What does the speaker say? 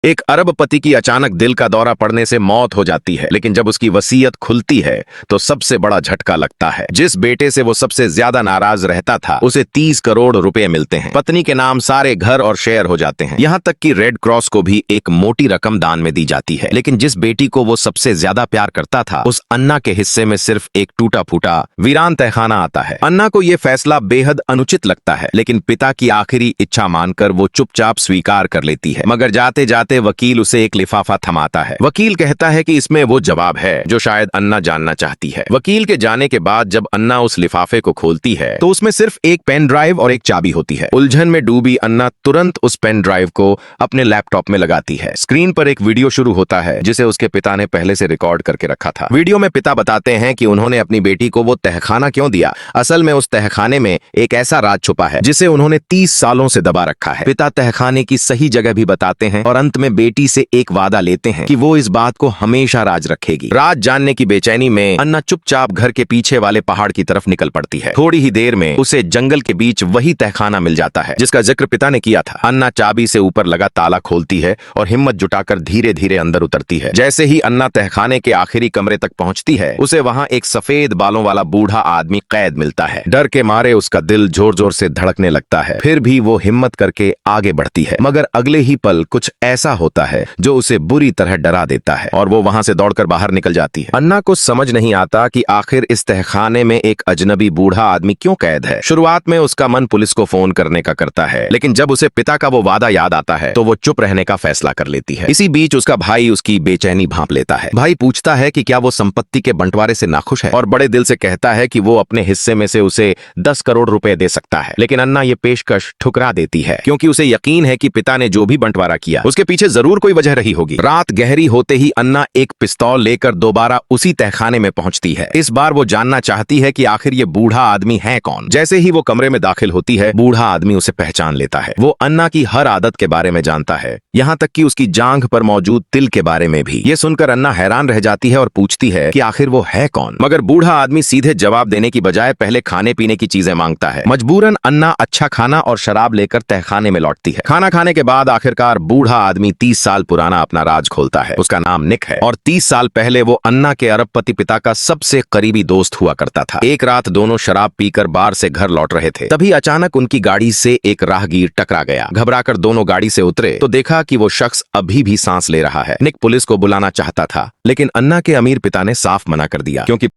एक अरबपति की अचानक दिल का दौरा पड़ने से मौत हो जाती है, लेकिन जब उसकी वसीयत खुलती है तो सबसे बड़ा झटका लगता है। जिस बेटे से वो सबसे ज्यादा नाराज रहता था उसे 30 करोड़ रुपए मिलते हैं। पत्नी के नाम सारे घर और शेयर हो जाते हैं। यहाँ तक कि रेड क्रॉस को भी एक मोटी रकम दान में दी जाती है। लेकिन जिस बेटी को वो सबसे ज्यादा प्यार करता था उस अन्ना के हिस्से में सिर्फ एक टूटा फूटा वीरान तहखाना आता है। अन्ना को ये फैसला बेहद अनुचित लगता है, लेकिन पिता की आखिरी इच्छा मानकर वो चुपचाप स्वीकार कर लेती है। मगर जाते जाते वकील उसे एक लिफाफा थमाता है। वकील कहता है कि इसमें वो जवाब है जो शायद अन्ना जानना चाहती है। वकील के जाने के बाद जब अन्ना उस लिफाफे को खोलती है तो उसमें सिर्फ एक पेन ड्राइव और एक चाबी होती है। उलझन में डूबी अन्ना तुरंत उस पेन ड्राइव को अपने लैपटॉप में लगाती है। स्क्रीन पर एक वीडियो शुरू होता है जिसे उसके पिता ने पहले से रिकॉर्ड करके रखा था। वीडियो में पिता बताते हैं कि उन्होंने अपनी बेटी को वो तहखाना क्यों दिया। असल में उस तहखाने में एक ऐसा राज छुपा है जिसे उन्होंने 30 सालों से दबा रखा है। पिता तहखाने की सही जगह भी बताते हैं और अंत में बेटी से एक वादा लेते हैं कि वो इस बात को हमेशा राज रखेगी। राज जानने की बेचैनी में अन्ना चुपचाप घर के पीछे वाले पहाड़ की तरफ निकल पड़ती है। थोड़ी ही देर में उसे जंगल के बीच वही तहखाना मिल जाता है जिसका जिक्र पिता ने किया था। अन्ना चाबी से ऊपर लगा ताला खोलती है और हिम्मत जुटाकर धीरे धीरे अंदर उतरती है। जैसे ही अन्ना तहखाने के आखिरी कमरे तक पहुंचती है उसे वहां एक सफेद बालों वाला बूढ़ा आदमी कैद मिलता है। डर के मारे उसका दिल जोर जोर से धड़कने लगता है। फिर भी वो हिम्मत करके आगे बढ़ती है, मगर अगले ही पल कुछ ऐसा होता है जो उसे बुरी तरह डरा देता है और वो वहां से दौड़कर बाहर निकल जाती है। अन्ना को समझ नहीं आता कि आखिर इस तहखाने में एक अजनबी बूढ़ा आदमी क्यों कैद है। शुरुआत में उसका मन पुलिस को फोन करने का करता है, लेकिन जब उसे पिता का वो वादा याद आता है तो वो चुप रहने का फैसला कर लेती है। इसी बीच उसका भाई उसकी बेचैनी भांप लेता है। भाई पूछता है कि क्या वो संपत्ति के बंटवारे से नाखुश है और बड़े दिल से कहता है कि वो अपने हिस्से में से उसे 10 करोड़ रुपए दे सकता है। लेकिन अन्ना ये पेशकश ठुकरा देती है क्योंकि उसे यकीन है कि पिता ने जो भी बंटवारा किया उसके पीछे जरूर कोई वजह रही होगी। रात गहरी होते ही अन्ना एक पिस्तौल लेकर दोबारा उसी तहखाने में पहुंचती है। इस बार वो जानना चाहती है कि आखिर ये बूढ़ा आदमी है कौन। जैसे ही वो कमरे में दाखिल होती है बूढ़ा आदमी उसे पहचान लेता है। वो अन्ना की हर आदत के बारे में जानता है, यहाँ तक कि उसकी जांघ पर मौजूद तिल के बारे में भी। ये सुनकर अन्ना हैरान रह जाती है और पूछती है कि आखिर वो है कौन। मगर बूढ़ा आदमी सीधे जवाब देने की बजाय पहले खाने पीने की चीजें मांगता है। मजबूरन अन्ना अच्छा खाना और शराब लेकर तहखाने में लौटती है। खाना खाने के बाद आखिरकार बूढ़ा आदमी 30 साल पुराना अपना राज खोलता है। उसका नाम निक है और 30 साल पहले वो अन्ना के अरबपति पिता का सबसे करीबी दोस्त हुआ करता था। एक रात दोनों शराब पीकर बार से घर लौट रहे थे, तभी अचानक उनकी गाड़ी से एक राहगीर टकरा गया। घबराकर दोनों गाड़ी से उतरे तो देखा कि वो शख्स अभी भी सांस ले रहा है। निक पुलिस को बुलाना चाहता था, लेकिन अन्ना के अमीर पिता ने साफ मना कर दिया क्योंकि